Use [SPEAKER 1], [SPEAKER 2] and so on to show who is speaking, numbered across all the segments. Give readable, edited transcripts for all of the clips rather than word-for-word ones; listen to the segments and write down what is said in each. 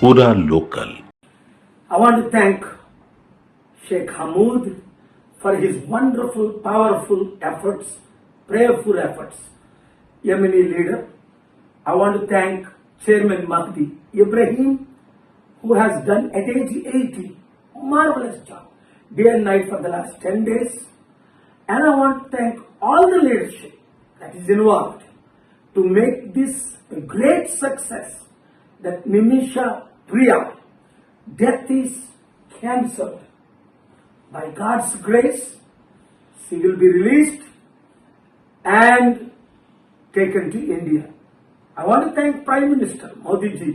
[SPEAKER 1] Pura Local.
[SPEAKER 2] I want to thank Sheikh Hamoud for his wonderful, powerful efforts, prayerful efforts. Yemeni leader. I want to thank Chairman Mahdi Ibrahim, who has done at age 80 marvelous job, day and night for the last 10 days. And I want to thank all the leadership that is involved to make this a great success. That Nimisha Priya, death is cancelled. By God's grace, she will be released and taken to India. I want to thank Prime Minister Modi ji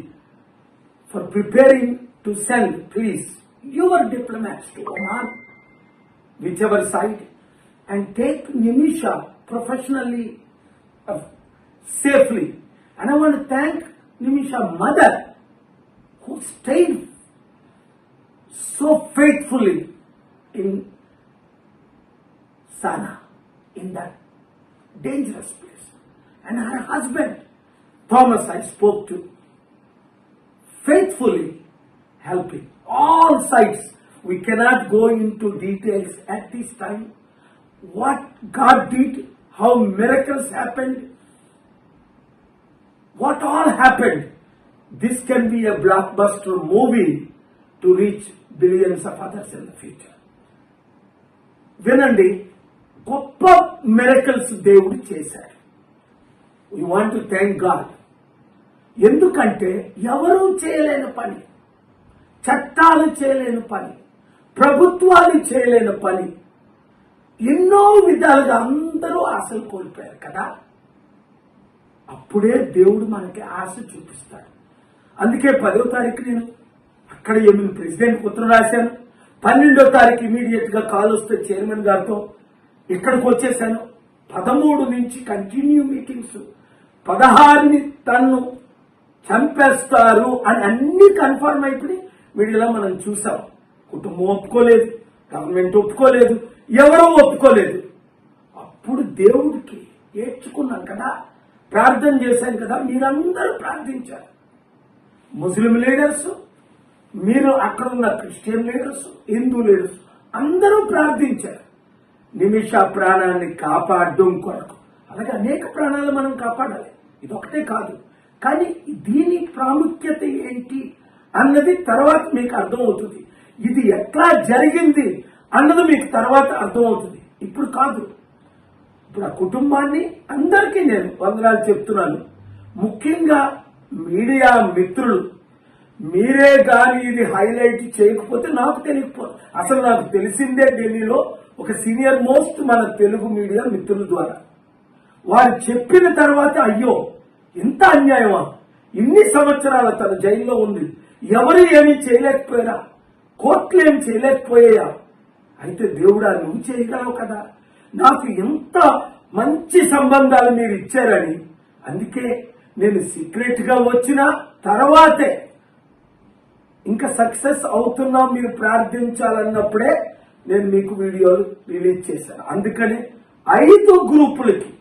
[SPEAKER 2] for preparing to send, please, your diplomats to Oman, whichever side, and take Nimisha professionally, safely. And I want to thank Nimisha's mother, who stayed so faithfully in Sana, in that dangerous place. And her husband, Thomas, I spoke to, faithfully helping all sides. We cannot go into details at this time. What God did, how miracles happened, what all happened. This can be a blockbuster movie to reach billions of others in the future. వినండి, గొప్ప miracles దేవుడు చేశాడు. We want to thank God. ఎందుకంటే ఎవరూ చేయలేని పని, చట్టాలు చేయలేని పని, ప్రభుత్వాలు చేయలేని పని, ఎన్నో విధాలుగా అందరూ ఆశలు కోల్పోయారు కదా. అప్పుడే దేవుడు మనకి ఆశ చూపిస్తాడు. అందుకే 10వ తారీఖు నేను అక్కడ ఏమైనా ప్రెసిడెంట్ ఉత్తరం రాశాను. 12వ తారీఖు ఇమీడియట్ గా కాల్ వస్తే చైర్మన్ గారితో ఇక్కడికి వచ్చేసాను. 13 నుంచి కంటిన్యూ మీటింగ్స్, 16ని తన్ను చంపేస్తారు అని అన్ని కన్ఫర్మ్ అయిపోయి మీడియాలో మనం చూసాం. కుటుంబం ఒప్పుకోలేదు, గవర్నమెంట్ ఒప్పుకోలేదు, ఎవరూ ఒప్పుకోలేదు. అప్పుడు దేవుడికి ఏడ్చుకున్నాం కదా, ప్రార్థన చేశాను కదా, మీరందరూ ప్రార్థించారు. ముస్లిం లీడర్స్, మీరు అక్కడ ఉన్న క్రిస్టియన్ లీడర్స్, హిందూ లీడర్స్ అందరూ ప్రార్థించారు నిమిష ప్రాణాన్ని కాపాడడం కొరకు. అలాగే అనేక ప్రాణాలు మనం కాపాడాలి, ఇదొకటే కాదు. కానీ దీని ప్రాముఖ్యత ఏంటి అన్నది తర్వాత మీకు అర్థమవుతుంది. ఇది ఎట్లా జరిగింది అన్నది మీకు తర్వాత అర్థమవుతుంది, ఇప్పుడు కాదు. ఇప్పుడు ఆ కుటుంబాన్ని అందరికీ నేను వందనాలు చెప్తున్నాను. ముఖ్యంగా మీడియా మిత్రులు, మీరే కానీ ఇది హైలైట్ చేయకపోతే నాకు తెలియకపోదు. అసలు నాకు తెలిసిందే ఢిల్లీలో ఒక సీనియర్ మోస్ట్ మన తెలుగు మీడియా మిత్రుల ద్వారా. వారు చెప్పిన తర్వాత అయ్యో ఇంత అన్యాయమా, ఇన్ని సంవత్సరాల తన జైల్లో ఉంది, ఎవరు ఏమీ చేయలేకపోయారా, కోర్టులు ఏమి చేయలేకపోయా, అయితే దేవుడా నువ్వు చేయగలవు కదా, నాకు ఎంత మంచి సంబంధాలు మీరు ఇచ్చారని. అందుకే నేను సీక్రెట్ గా వచ్చిన తర్వాతే ఇంకా సక్సెస్ అవుతున్నా మీరు ప్రార్థించాలన్నప్పుడే నేను మీకు వీడియోలు రిలీజ్ చేశాను. అందుకని 5 గ్రూపులకి,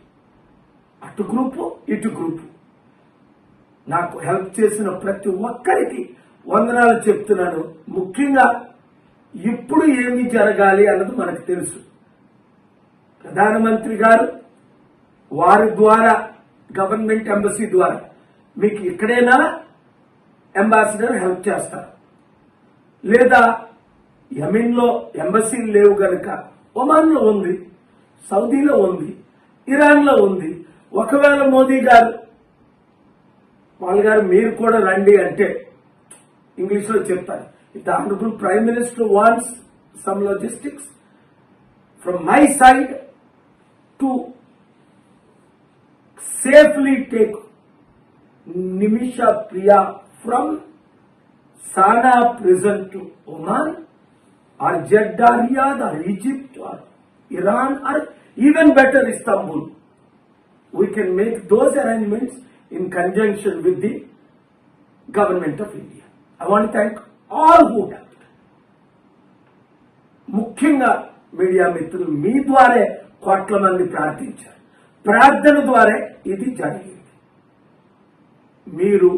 [SPEAKER 2] అటు గ్రూపు ఇటు గ్రూపు, నాకు హెల్ప్ చేసిన ప్రతి ఒక్కరికి వందనాలు చెప్తున్నాను. ముఖ్యంగా ఇప్పుడు ఏమి జరగాలి అన్నది మనకు తెలుసు. ప్రధానమంత్రి గారు వారి ద్వారా, గవర్నమెంట్ ఎంబసీ ద్వారా మీకు ఇక్కడైనా అంబాసిడర్ హెల్ప్ చేస్తారు. లేదా యెమెన్లో ఎంబసీలు లేవు గనుక ఒమాన్లో ఉంది, సౌదీలో ఉంది, ఇరాన్లో ఉంది. ఒకవేళ మోదీ గారు వాళ్ళ గారు మీరు కూడా రండి అంటే ఇంగ్లీష్లో చెప్తారు. If the honourable prime minister wants some logistics from my side to safely take Nimisha Priya from Sana prison to Oman or Jeddah, Riyadh or Egypt or Iran or even better Istanbul. We can make those arrangements in conjunction with the government of India. I want to thank all who helped. ముఖ్యంగా media మిత్రులు మీ ద్వారా కోట్ల మంది ప్రార్థించారు. ప్రార్థన ద్వారా ఇది జరిగింది. మీరు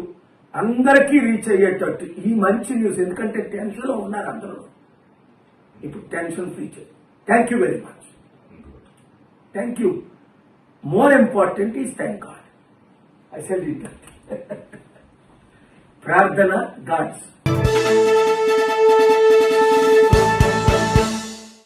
[SPEAKER 2] అందరికీ రీచ్ అయ్యేటట్టు ఈ మంచి న్యూస్, ఎందుకంటే టెన్షన్లో ఉన్నారు అందరూ. ఇప్పుడు టెన్షన్ ఫ్రీ చేయండి. Thank you very much. Thank you. More important is thank God. I sell it. ప్రార్థన గాడ్స్